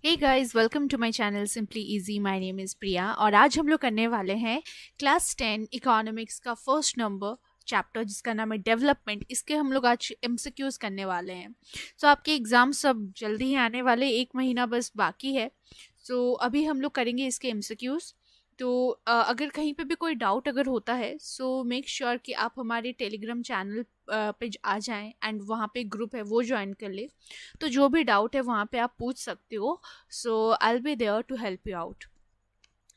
Hey guys, welcome to my channel simply easy. My name is Priya और आज हम लोग करने वाले हैं क्लास 10 इकोनॉमिक्स का फर्स्ट नंबर चैप्टर जिसका नाम है डेवलपमेंट। इसके हम लोग आज एमसीक्यूज करने वाले हैं। सो आपके एग्ज़ाम सब जल्दी ही आने वाले, एक महीना बस बाकी है। सो अभी हम लोग करेंगे इसके एमसीक्यूज। तो अगर कहीं पे भी कोई डाउट अगर होता है सो मेक श्योर कि आप हमारे टेलीग्राम चैनल पे आ जाएं एंड वहाँ पे ग्रुप है वो ज्वाइन कर ले। तो जो भी डाउट है वहाँ पे आप पूछ सकते हो। So I will be there to help you out.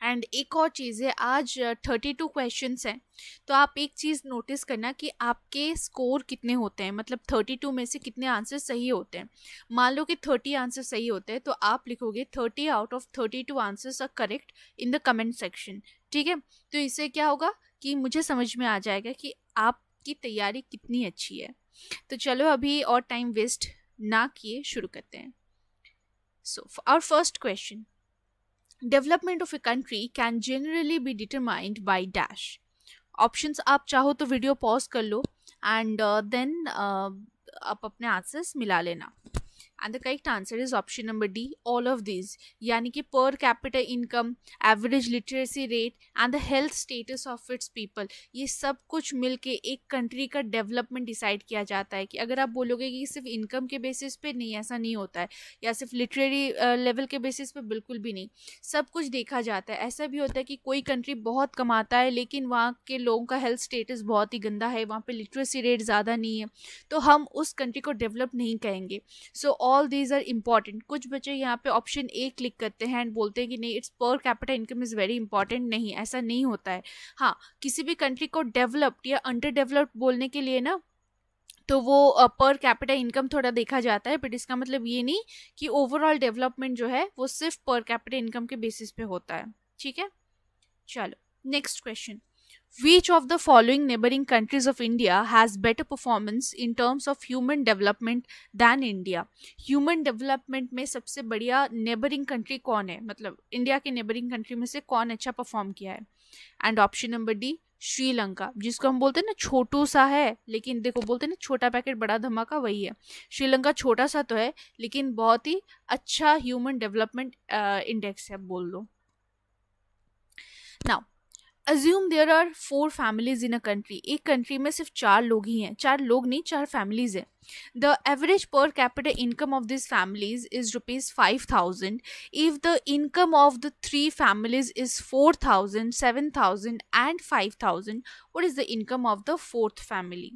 And एक और चीज़ है, आज 32 क्वेश्चंस हैं। तो आप एक चीज़ नोटिस करना कि आपके स्कोर कितने होते हैं, मतलब 32 में से कितने आंसर सही होते हैं। मान लो कि 30 आंसर सही होते हैं तो आप लिखोगे 30 out of 32 answers are correct in the comment section. ठीक है, तो इससे क्या होगा कि मुझे समझ में आ जाएगा कि आपकी तैयारी कितनी अच्छी है। तो चलो अभी और टाइम वेस्ट ना किए शुरू करते हैं। So our first question, development of a country can generally be determined by dash. Options आप चाहो तो वीडियो पॉज कर लो एंड देन आप अपने आंसर्स मिला लेना। And the correct answer is option number D, all of these. यानी कि पर capita income, average literacy rate and the health status of its people, ये सब कुछ मिलके एक कंट्री का डेवलपमेंट डिसाइड किया जाता है। कि अगर आप बोलोगे कि सिर्फ इनकम के बेसिस पे, नहीं, ऐसा नहीं होता है। या सिर्फ लिटरेरी लेवल के बेसिस पे, बिल्कुल भी नहीं। सब कुछ देखा जाता है। ऐसा भी होता है कि कोई कंट्री बहुत कमाता है लेकिन वहाँ के लोगों का हेल्थ स्टेटस बहुत ही गंदा है, वहाँ पे लिटरेसी रेट ज़्यादा नहीं है, तो हम उस कंट्री को डेवलप नहीं कहेंगे। So all these are important. कुछ बच्चे यहाँ पे ऑप्शन ए क्लिक करते हैं एंड बोलते हैं कि नहीं, इट्स पर capita income is very important. नहीं, ऐसा नहीं होता है। हाँ, किसी भी कंट्री को डेवलप्ड या अंडर डेवलप्ड बोलने के लिए ना, तो वो पर कैपिटा इनकम थोड़ा देखा जाता है, बट इसका मतलब ये नहीं कि ओवरऑल डेवलपमेंट जो है वो सिर्फ पर कैपिटा इनकम के बेसिस पे होता है। ठीक है, चलो next question. Which of the following neighboring countries of India has better performance in terms of human development than India? Human development में सबसे बढ़िया neighboring country कौन है, मतलब इंडिया के neighboring country में से कौन अच्छा परफॉर्म किया है? And option number D, Sri Lanka, जिसको हम बोलते हैं ना छोटू सा है, लेकिन देखो बोलते हैं ना छोटा पैकेट बड़ा धमाका, वही है। श्रीलंका छोटा सा तो है लेकिन बहुत ही अच्छा ह्यूमन डेवलपमेंट इंडेक्स है, बोल लो। Now assume there are 4 families in a country. एक कंट्री में सिर्फ 4 लोग ही हैं, 4 लोग नहीं, 4 फैमिलीज हैं। The average per capita income of this families is ₹5,000 if the income of the 3 families is 4,000, 7,000 and 5,000। What is the income of the 4th family?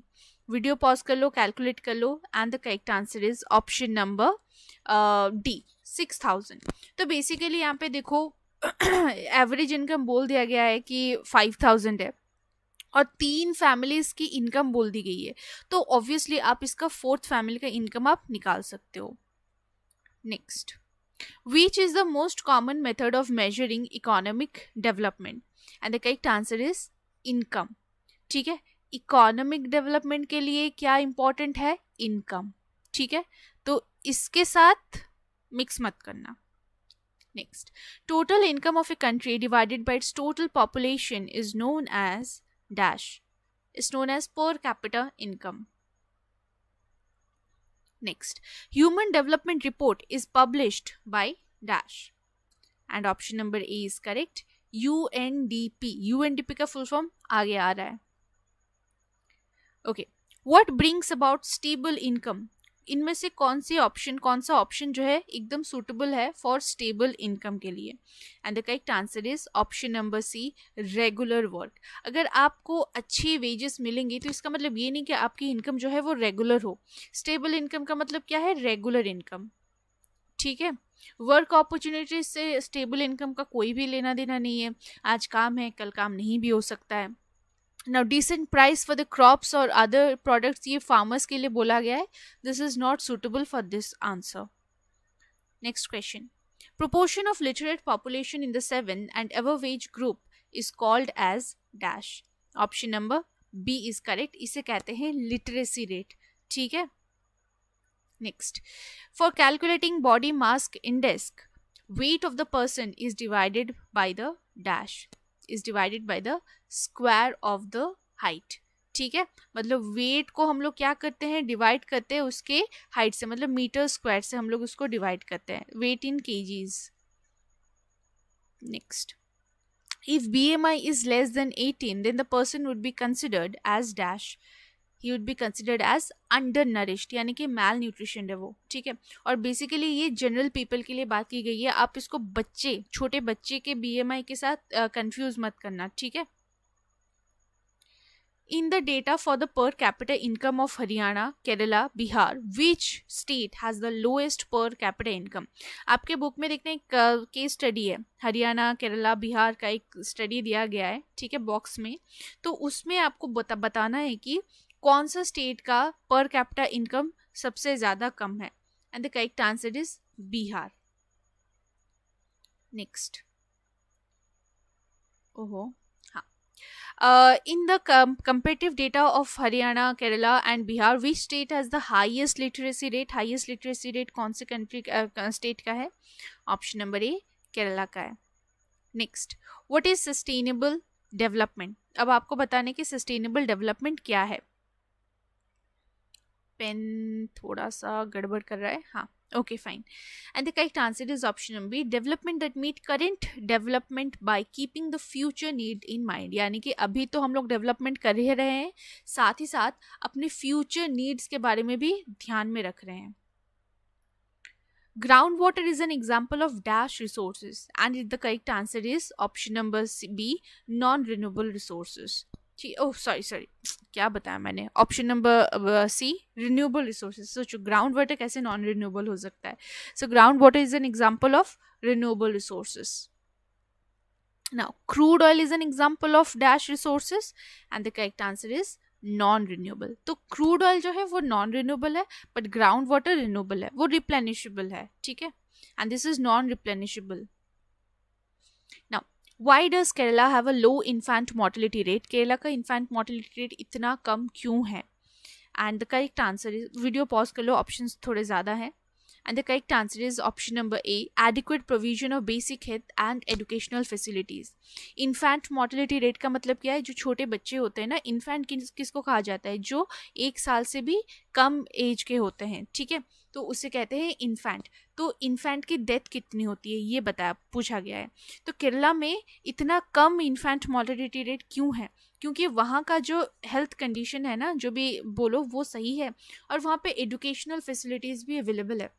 Video pause कर लो, कैलकुलेट कर लो and the correct answer is option number D, 6,000। तो basically यहाँ पे देखो average income बोल दिया गया है कि 5,000 है और 3 फैमिलीज की इनकम बोल दी गई है, तो ऑब्वियसली आप इसका 4th फैमिली का इनकम आप निकाल सकते हो। Next, which is the most common method of measuring economic development? And the correct answer is income. ठीक है, इकोनॉमिक डेवलपमेंट के लिए क्या इंपॉर्टेंट है? इनकम। ठीक है, तो इसके साथ मिक्स मत करना। Next, total income of a country divided by its total population is known as dash. Is known as per capita income. Next, human development report is published by dash. And option number A is correct. UNDP. UNDP का full form आगे आ रहा है. Okay. What brings about stable income? इनमें से कौन सा option जो है एकदम सूटेबल है फॉर स्टेबल इनकम के लिए? And the correct answer is option number C, regular work. अगर आपको अच्छी वेजेस मिलेंगी तो इसका मतलब ये नहीं कि आपकी इनकम जो है वो रेगुलर हो। स्टेबल इनकम का मतलब क्या है? Regular income. ठीक है, वर्क अपॉर्चुनिटीज से स्टेबल इनकम का कोई भी लेना देना नहीं है। आज काम है, कल काम नहीं भी हो सकता है। Now decent price for the crops or other products, ये farmers के लिए बोला गया है। This is not suitable for this answer. Next question. Proportion of literate population in the 7 and above age group is called as dash. Option number B is correct. इसे कहते हैं literacy rate. ठीक है? Next. For calculating body mass index, weight of the person is divided by the dash. Is divided by the square of the height. ठीक है, मतलब wait को हम लोग क्या करते हैं, डिवाइड करते हैं उसके हाइट से, मतलब मीटर स्क्वायर से हम लोग उसको डिवाइड करते हैं, weight in kgs. Next, if BMI is less than 18 then the person would be considered as dash, he would be considered as undernourished, यानी कि मैल न्यूट्रिशन है वो, ठीक है। और बेसिकली ये जनरल पीपल के लिए बात की गई है, आप इसको बच्चे, छोटे बच्चे के BMI के साथ कंफ्यूज मत करना, ठीक है। In the data for the per capita income of Haryana, Kerala, Bihar, which state has the lowest per capita income? आपके बुक में देखने एक केस स्टडी है, हरियाणा, केरला, बिहार का एक स्टडी दिया गया है, ठीक है, बॉक्स में। तो उसमें आपको बताना है कि कौन सा स्टेट का पर कैपिटा इनकम सबसे ज़्यादा कम है, and the correct answer is Bihar. Next, ओहो in the comparative data of Haryana, Kerala and Bihar, which state has the highest literacy rate? Highest literacy rate कौन से कंट्री स्टेट का है? ऑप्शन नंबर ए केरला का है। Next, what is sustainable development? अब आपको बताने की सस्टेनेबल डेवलपमेंट क्या है। पेन थोड़ा सा गड़बड़ कर रहा है, हाँ, okay fine, and the correct answer is option number B, development that meet current development by keeping the future need in mind, यानी कि अभी तो हम लोग डेवलपमेंट कर ही रहे हैं, साथ ही साथ अपने फ्यूचर नीड्स के बारे में भी ध्यान में रख रहे हैं। Ground water is an example of dash resources, and the correct answer is option number B, non renewable resources. Oh sorry क्या बताया मैंने, option number C, renewable resources. सोचो ग्राउंड वाटर कैसे नॉन रिन्यूएबल हो सकता है। So ground water is an example of renewable resources. Now crude oil is an example of dash resources, and the correct answer is non renewable. तो crude oil जो है वो non renewable है, but ground water renewable है, वो replenishable है, ठीक है, and this is non replenishable. Now Why does Kerala have a low infant mortality rate? Kerala का infant mortality rate इतना कम क्यों है? And the correct answer is, video pause कर लो, ऑप्शंस थोड़े ज़्यादा हैं, and the correct answer is option number A, adequate provision of basic health and educational facilities. Infant mortality rate का मतलब क्या है? जो छोटे बच्चे होते हैं ना, infant किसको कहा जाता है? जो 1 साल से भी कम एज के होते हैं, ठीक है, तो उसे कहते हैं इन्फेंट। तो इन्फेंट की डेथ कितनी होती है ये पूछा गया है। तो केरला में इतना कम इन्फेंट मॉर्टेलिटी रेट क्यों है? क्योंकि वहाँ का जो हेल्थ कंडीशन है ना, जो भी बोलो वो सही है, और वहाँ पे एजुकेशनल फैसिलिटीज़ भी अवेलेबल है।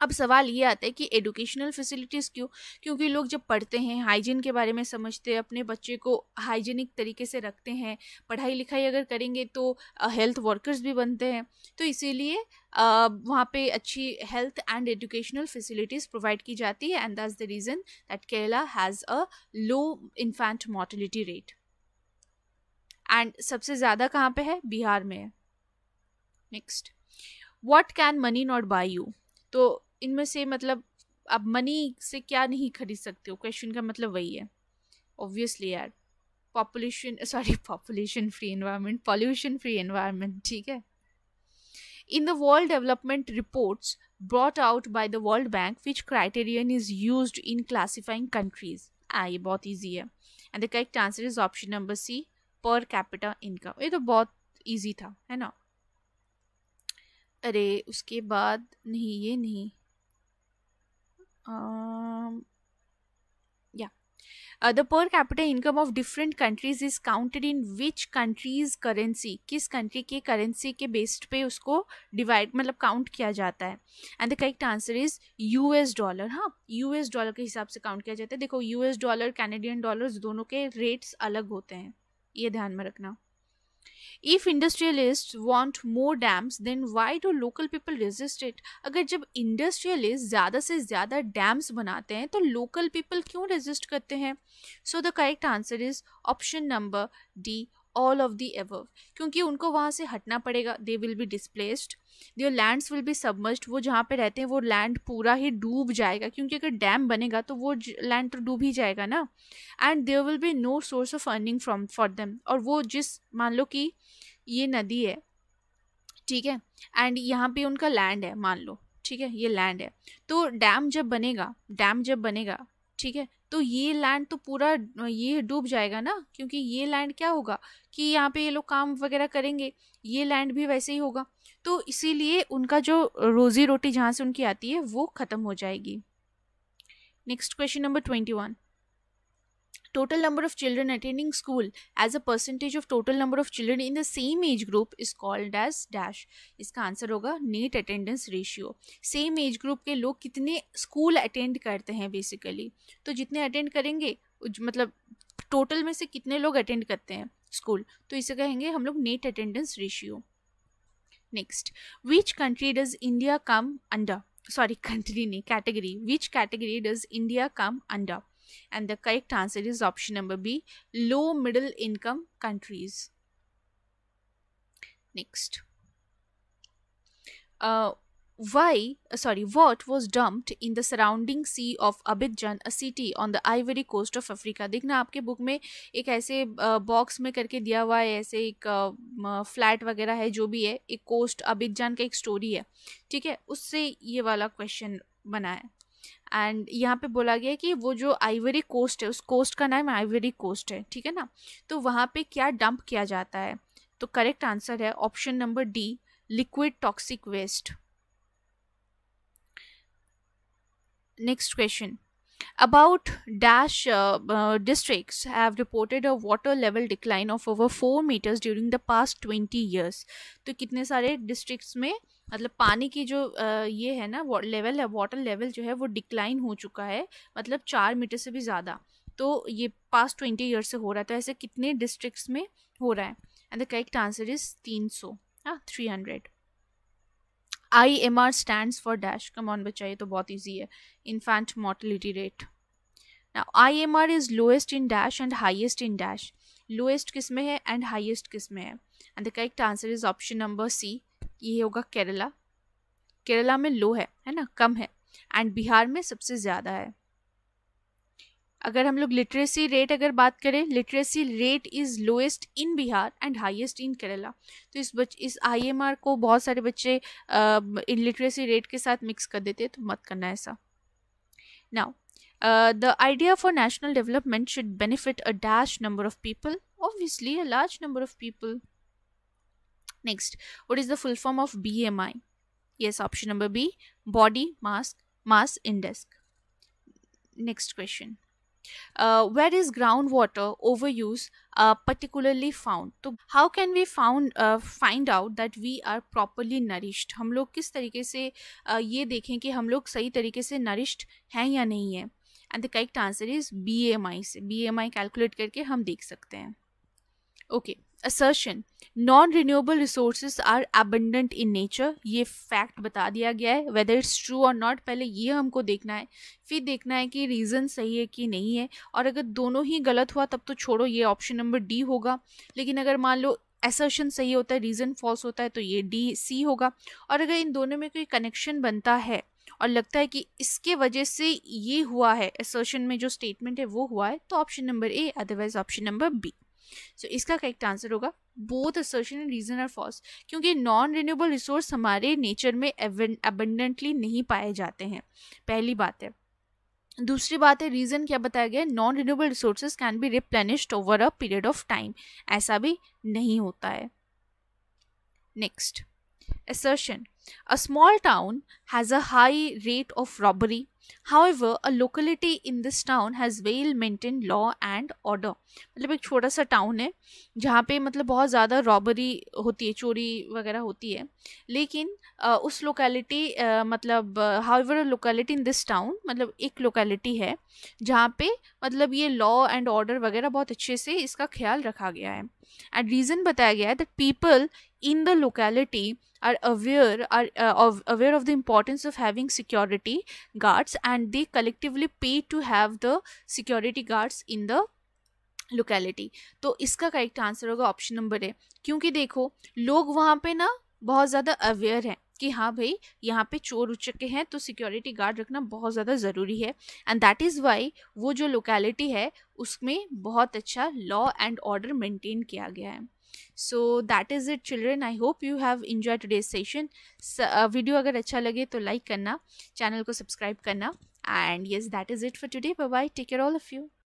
अब सवाल ये आता है कि एजुकेशनल फैसिलिटीज़ क्यों? क्योंकि लोग जब पढ़ते हैं, हाइजीन के बारे में समझते हैं, अपने बच्चे को हाइजीनिक तरीके से रखते हैं, पढ़ाई लिखाई अगर करेंगे तो हेल्थ वर्कर्स भी बनते हैं, तो इसीलिए वहाँ पे अच्छी health and educational facilities provide की जाती है, and that's the reason that Kerala has a low infant mortality rate. And सबसे ज़्यादा कहाँ पे है? बिहार में है। Next, what can money not buy you? तो इनमें से मतलब आप मनी से क्या नहीं खरीद सकते हो? क्वेश्चन का मतलब वही है ऑब्वियसली यार, population free environment, pollution free environment, ठीक है। In the world development reports brought out by the world bank, which criterion is used in classifying countries? ये बहुत ईजी है, and the correct answer is option number C, per capita income. ये तो बहुत easy था, है ना। अरे उसके बाद नहीं, ये नहीं, the per capita income of different countries is counted in which country's currency? किस कंट्री के करेंसी के बेस्ड पे उसको डिवाइड मतलब काउंट किया जाता है? And the correct answer is US dollar. हाँ, यूएस डॉलर के हिसाब से काउंट किया जाता है। देखो यूएस डॉलर, कैनेडियन डॉलर्स, दोनों के रेट्स अलग होते हैं, ये ध्यान में रखना। If industrialists want more dams, then why do local people resist it? अगर जब इंडस्ट्रियलिस्ट ज़्यादा से ज़्यादा डैम्स बनाते हैं तो लोकल पीपल क्यों रेजिस्ट करते हैं? So the correct answer is option number D, all of the above. क्योंकि उनको वहाँ से हटना पड़ेगा, they will be displaced, there lands will be submerged, वो जहाँ पे रहते हैं वो लैंड पूरा ही डूब जाएगा, क्योंकि अगर डैम बनेगा तो वो लैंड तो डूब ही जाएगा ना। And there will be no source of earning from for them, और वो जिस, मान लो कि ये नदी है, ठीक है, एंड यहाँ पे उनका लैंड है, मान लो, ठीक है, ये लैंड है, तो डैम जब बनेगा, ठीक है, तो ये लैंड तो पूरा ये डूब जाएगा ना, क्योंकि ये लैंड क्या होगा कि यहाँ पे ये लोग काम वगैरह करेंगे, ये लैंड भी वैसे ही होगा, तो इसीलिए उनका जो रोजी रोटी जहाँ से उनकी आती है वो ख़त्म हो जाएगी। Next question number 21. Total number of children attending school as a percentage of total number of children in the same age group is called as dash. इसका आंसर होगा net attendance ratio. Same age group के लोग कितने school attend करते हैं basically, तो जितने attend करेंगे मतलब टोटल में से कितने लोग अटेंड करते हैं स्कूल, तो इसे कहेंगे हम लोग net attendance ratio. Next, which country does India come under, sorry country नहीं, category, which category does India come under? And the correct answer is option number B, low middle income countries. Next, what was dumped in the surrounding sea of Abidjan, a city on the ivory coast of Africa? देखना आपके book में एक ऐसे box में करके दिया हुआ है, ऐसे एक फ्लैट वगैरह है, जो भी है, एक कोस्ट अबिजान का एक स्टोरी है, ठीक है, उससे ये वाला क्वेश्चन बना है। एंड यहाँ पे बोला गया है कि वो जो आइवरी कोस्ट है, उस कोस्ट का नाम आइवरी कोस्ट है, ठीक है ना, तो वहाँ पे क्या डंप किया जाता है? तो करेक्ट आंसर है option number D, liquid toxic waste. Next question, about dash districts have reported a water level decline of over 4 meters during the past 20 years. तो कितने सारे डिस्ट्रिक्ट्स में मतलब पानी की जो ये है ना लेवल है, वाटर लेवल जो है वो डिक्लाइन हो चुका है, मतलब 4 मीटर से भी ज़्यादा, तो ये पास्ट 20 ईयर्स से हो रहा था, ऐसे कितने डिस्ट्रिक्ट्स में हो रहा है? And the correct answer is 300, 300। IMR stands for dash, come on बच्चा, ये तो बहुत ईजी है, infant mortality rate. Now IMR is lowest in dash and highest in dash. Lowest किस में है and highest किस में है? And the correct answer is option number C, ये होगा केरला। केरला में लो है ना, कम है, एंड बिहार में सबसे ज़्यादा है। अगर हम लोग लिटरेसी रेट अगर बात करें, literacy rate is lowest in Bihar and highest in Kerala, तो इस IMR को बहुत सारे बच्चे इन लिटरेसी रेट के साथ मिक्स कर देते हैं, तो मत करना ऐसा। Now the idea for national development should benefit a dash number of people, obviously a large number of people. Next, what is the full form of BMI? Yes, option number B, body mass index. Next question, where is groundwater overuse particularly found? तो how can we find out that we are properly nourished? हम लोग किस तरीके से ये देखें कि हम लोग सही तरीके से nourished हैं या नहीं है? And the correct answer is BMI से, BMI कैलकुलेट करके हम देख सकते हैं। Okay, assertion, non renewable resources are abundant in nature, ये फैक्ट बता दिया गया है, वेदर इट्स ट्रू और नॉट, पहले ये हमको देखना है, फिर देखना है कि रीज़न सही है कि नहीं है, और अगर दोनों ही गलत हुआ तब तो छोड़ो, ये ऑप्शन नंबर डी होगा। लेकिन अगर मान लो असर्शन सही होता है, रीज़न फॉल्स होता है, तो ये C होगा। और अगर इन दोनों में कोई कनेक्शन बनता है और लगता है कि इसके वजह से ये हुआ है, असर्शन में जो स्टेटमेंट है वो हुआ है, तो option number A, otherwise option number B. So इसका करेक्ट आंसर होगा both assertion and reason are false, क्योंकि नॉन रिन्यूएबल रिसोर्स हमारे नेचर में अबंडेंटली नहीं पाए जाते हैं, पहली बात है। दूसरी बात है, रीजन क्या बताया गया, non renewable resources can be replenished over a period of time, ऐसा भी नहीं होता है। Next, assertion, a small town has a high rate of robbery, however a locality in this town has well maintained law and order. मतलब एक छोटा सा town है जहाँ पे मतलब बहुत ज़्यादा रॉबरी होती है, चोरी वगैरह होती है, लेकिन उस लोकेलिटी मतलब however a locality in this town, मतलब एक लोकेलिटी है जहाँ पे मतलब ये लॉ एंड ऑर्डर वगैरह बहुत अच्छे से इसका ख्याल रखा गया है। एंड रीज़न बताया गया है that people in the locality are aware of the importance of having security guards, and they collectively pay to have the security guards in the locality. तो इसका करेक्ट आंसर होगा ऑप्शन नंबर ए, क्योंकि देखो लोग वहाँ पे ना बहुत ज़्यादा अवेयर हैं कि हाँ भाई यहाँ पे चोर उचक्के हैं, तो सिक्योरिटी गार्ड रखना बहुत ज़्यादा ज़रूरी है, एंड दैट इज़ वाई वो जो लोकेलिटी है उसमें बहुत अच्छा लॉ एंड ऑर्डर मेंटेन किया गया है। So that is it children, I hope you have enjoyed today's session. Video अगर अच्छा लगे तो लाइक करना, चैनल को सब्सक्राइब करना, And yes, that is it for today. Bye bye. Take care, all of you.